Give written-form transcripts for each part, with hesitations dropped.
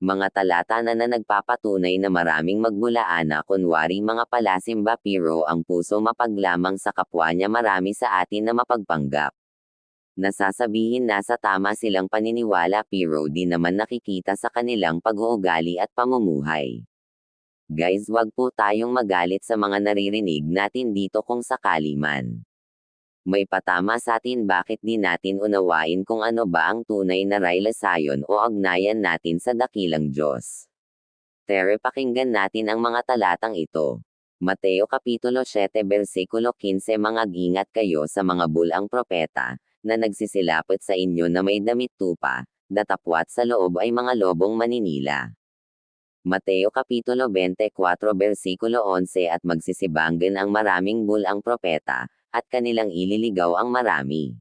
Mga talata na nagpapatunay na maraming magbulaana kunwari mga palasimba pero ang puso mapaglamang sa kapwa niya marami sa atin na mapagpanggap. Nasasabihin nasa tama silang paniniwala pero di naman nakikita sa kanilang pag-uugali at pamumuhay. Guys, wag po tayong magalit sa mga naririnig natin dito kung sakali man. May patama sa atin, bakit di natin unawain kung ano ba ang tunay na relasyon o ugnayan natin sa dakilang Diyos. Tere, pakinggan natin ang mga talatang ito. Mateo Kapitulo 7 versikulo 15. Mag-ingat kayo sa mga bulang propeta, na nagsisilapot sa inyo na may damit tupa, datapwat sa loob ay mga lobong maninila. Mateo Kapitulo 24 versikulo 11. At magsisibanggan ang maraming bulang propeta, at kanilang ililigaw ang marami.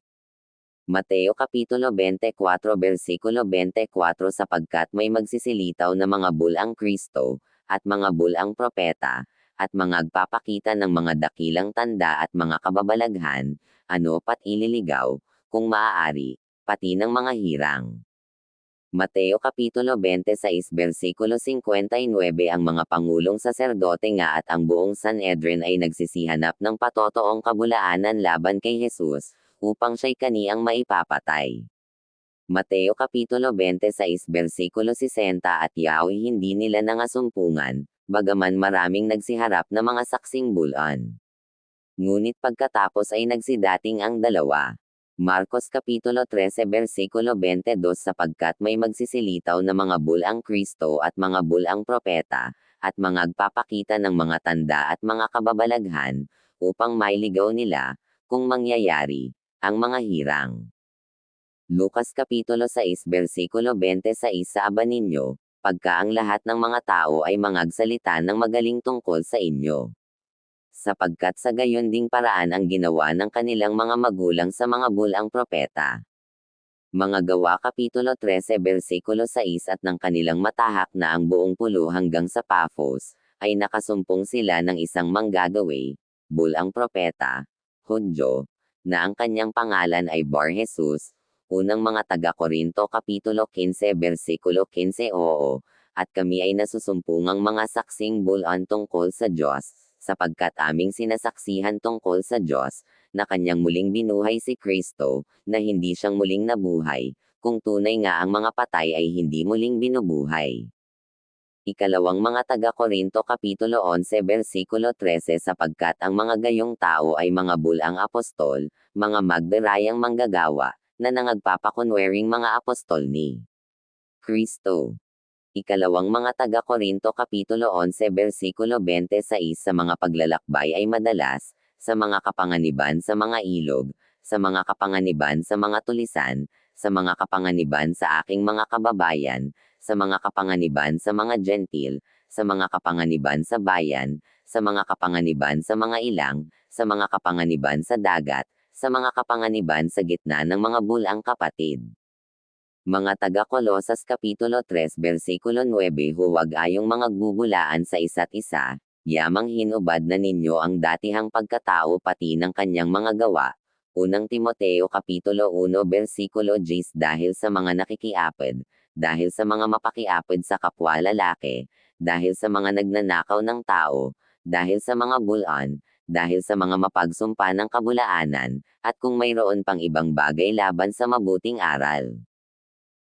Mateo Kapitulo 24 versikulo 24. Sapagkat may magsisilitaw na mga bulang Kristo, at mga bulang propeta, at mga agpapakita ng mga dakilang tanda at mga kababalaghan, ano pat ililigaw, kung maaari, pati ng mga hirang. Mateo Kapitulo 26 versikulo 59. Ang mga pangulong saserdote nga at ang buong Sanhedrin ay nagsisihanap ng patotoong kabulaanan laban kay Jesus, upang siya'y kaniyang maipapatay. Mateo Kapitulo 26 versikulo 60. At yaoy hindi nila nangasumpungan, bagaman maraming nagsiharap na mga saksing bulan. Ngunit pagkatapos ay nagsidating ang dalawa. Marcos Kapitulo 13 versikulo 22. Sapagkat may magsisilitaw na mga bulang Kristo at mga bulang propeta, at mga agpapakita ng mga tanda at mga kababalaghan, upang mailigaw nila, kung mangyayari, ang mga hirang. Lucas Kapitulo 6 versikulo 26. Aba ninyo, pagka ang lahat ng mga tao ay mangagsalita ng magaling tungkol sa inyo. Sapagkat sa gayon ding paraan ang ginawa ng kanilang mga magulang sa mga bulang propeta. Mga Gawa Kapitulo 13 versikulo 6. At ng kanilang matahak na ang buong pulo hanggang sa Paphos, ay nakasumpong sila ng isang manggagawi, bulang propeta, Hudyo, na ang kanyang pangalan ay Bar Jesus. Unang mga taga-Korinto Kapitulo 15 versikulo 15. Oo, at kami ay nasusumpungang mga saksing bulan tungkol sa Diyos, sapagkat aming sinasaksihan tungkol sa Diyos, na kanyang muling binuhay si Kristo, na hindi siyang muling nabuhay, kung tunay nga ang mga patay ay hindi muling binubuhay. Ikalawang mga taga-Korinto Kapitulo 11 versikulo 13. Sapagkat ang mga gayong tao ay mga bulang apostol, mga magdarayang manggagawa, na nangagpapakunwering mga apostol ni Kristo. Ikalawang mga taga-Korinto Kapitulo 11 versikulo 26. Sa mga paglalakbay ay madalas, sa mga kapanganiban sa mga ilog, sa mga kapanganiban sa mga tulisan, sa mga kapanganiban sa aking mga kababayan, sa mga kapanganiban sa mga gentil, sa mga kapanganiban sa bayan, sa mga kapanganiban sa mga ilang, sa mga kapanganiban sa dagat, sa mga kapanganiban sa gitna ng mga bulang kapatid. Mga taga-Kolosas Kapitulo 3 versikulo 9. Huwag ayong mga gugulaan sa isa't isa, yamang hinubad na ninyo ang datihang pagkatao pati ng kanyang mga gawa. Unang Timoteo Kapitulo 1 versikulo 10. Dahil sa mga nakikiapid, dahil sa mga mapakiapid sa kapwa lalaki, dahil sa mga nagnanakaw ng tao, dahil sa mga bulan, dahil sa mga mapagsumpa ng kabulaanan, at kung mayroon pang ibang bagay laban sa mabuting aral.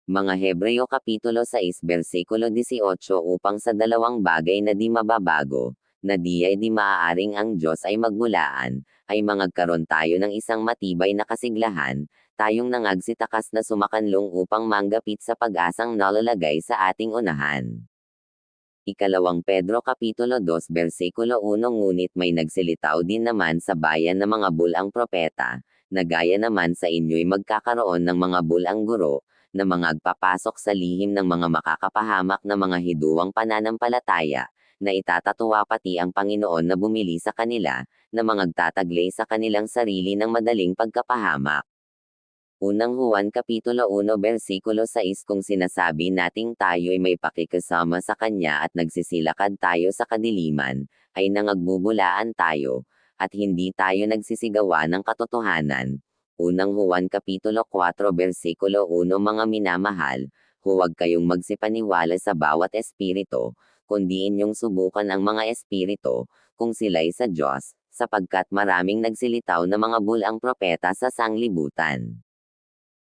Mga Hebreo Kapitulo 6 versikulo 18. Upang sa dalawang bagay na di mababago, na di ay di maaaring ang Diyos ay magbulaan, ay mangagkaroon tayo ng isang matibay na kasiglahan, tayong nangagsitakas na sumakanlong upang manggapit sa pag-asang nalalagay sa ating unahan. Ikalawang Pedro Kapitulo 2 versikulo 1. Ngunit may nagsilitaw din naman sa bayan ng mga bulang propeta, na gaya naman sa inyo'y magkakaroon ng mga bulang guro, na mga agpapasok sa lihim ng mga makakapahamak na mga hiduwang pananampalataya, na itatatuwa pati ang Panginoon na bumili sa kanila, na mga agtataglay sa kanilang sarili ng madaling pagkapahamak. Unang Juan Kapitulo 1 versikulo 6. Kung sinasabi nating tayo'y may pakikasama sa Kanya at nagsisilakad tayo sa kadiliman, ay nangagbubulaan tayo, at hindi tayo nagsisigawa ng katotohanan. Unang Juan Kapitulo 4 versikulo 1. Mga minamahal, Huwag kayong magsipaniwala sa bawat espiritu, kundi inyong subukan ang mga espiritu, kung sila'y sa Diyos, sapagkat maraming nagsilitaw na mga bulang propeta sa sanglibutan.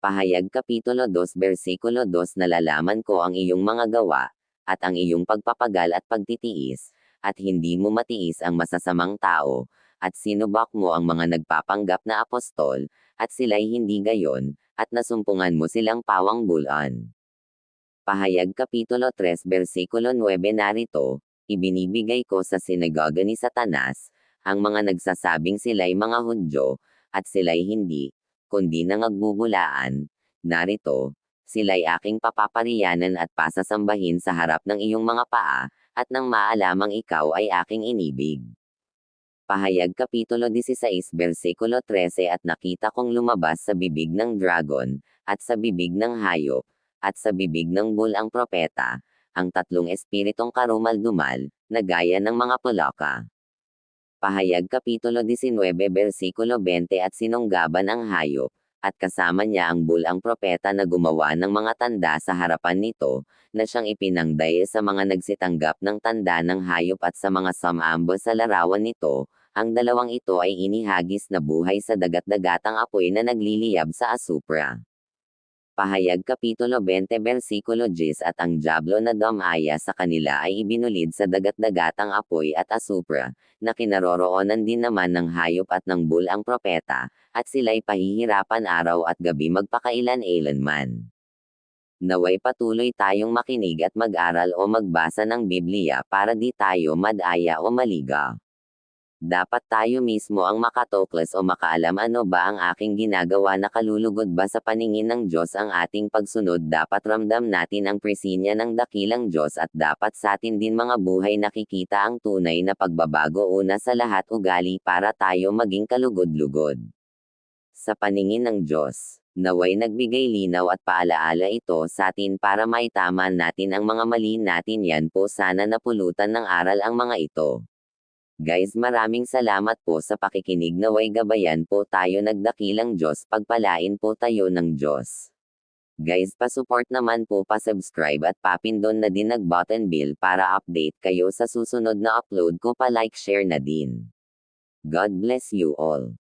Pahayag Kapitulo 2 Versikulo 2 Nalalaman ko ang iyong mga gawa, at ang iyong pagpapagal at pagtitiis, at hindi mo matiis ang masasamang tao, at sinubak mo ang mga nagpapanggap na apostol, at sila'y hindi gayon, at nasumpungan mo silang pawang bulan. Pahayag Kapitulo 3 Versikulo 9 Narito, ibinibigay ko sa sinagoga ni Satanas, ang mga nagsasabing sila'y mga Hudyo, at sila'y hindi, kundi nangagbubulaan. Narito, sila'y aking papapariyanan at pasasambahin sa harap ng iyong mga paa, at nang maalamang ikaw ay aking inibig. Pahayag Kapitulo 16 Versikulo 13 At nakita kong lumabas sa bibig ng dragon, at sa bibig ng hayop, at sa bibig ng bulang propeta, ang tatlong espiritong karumal-dumal, na gaya ng mga pulaka. Pahayag Kapitulo 19 Versikulo 20 At sinunggaban ang hayop, at kasama niya ang bulang propeta na gumawa ng mga tanda sa harapan nito, na siyang ipinangday sa mga nagsitanggap ng tanda ng hayop at sa mga sumambo sa larawan nito. Ang dalawang ito ay inihagis na buhay sa dagat-dagatang apoy na nagliliyab sa asupra. Pahayag Kapitulo 20 Versikulo 10 At ang dyablo na dumaya sa kanila ay ibinulid sa dagat-dagatang apoy at asupra, na kinaroroonan din naman ng hayop at ng bulang propeta, at sila'y pahihirapan araw at gabi magpakailan-ailanman. Naway patuloy tayong makinig at mag-aral o magbasa ng Biblia para di tayo madaya o maligaw. Dapat tayo mismo ang makatuklas o makaalam ano ba ang aking ginagawa na kalulugod ba sa paningin ng Diyos ang ating pagsunod. Dapat ramdam natin ang presensya ng dakilang Diyos at dapat sa atin din mga buhay nakikita ang tunay na pagbabago una sa lahat ugali para tayo maging kalugod-lugod. Sa paningin ng Diyos, naway nagbigay linaw at paalaala ito sa atin para maitama natin ang mga mali natin. Yan po sana napulutan ng aral ang mga ito. Guys, maraming salamat po sa pakikinig. Naway gabayan po tayo nagdakilang Diyos. Pagpalain po tayo ng Diyos. Guys, pa-support naman po, pa-subscribe at papindon na din nag-button bell para update kayo sa susunod na upload ko. Pa-like, share na din. God bless you all.